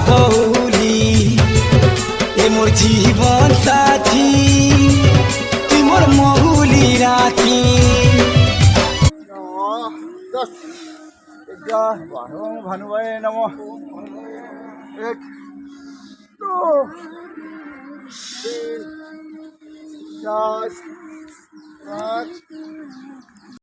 বৌলি এ মোর জীবন সাথী তুই মোর মহুলি রাখি। ভানুবাই নম। এক দু তিন চার পাঁচ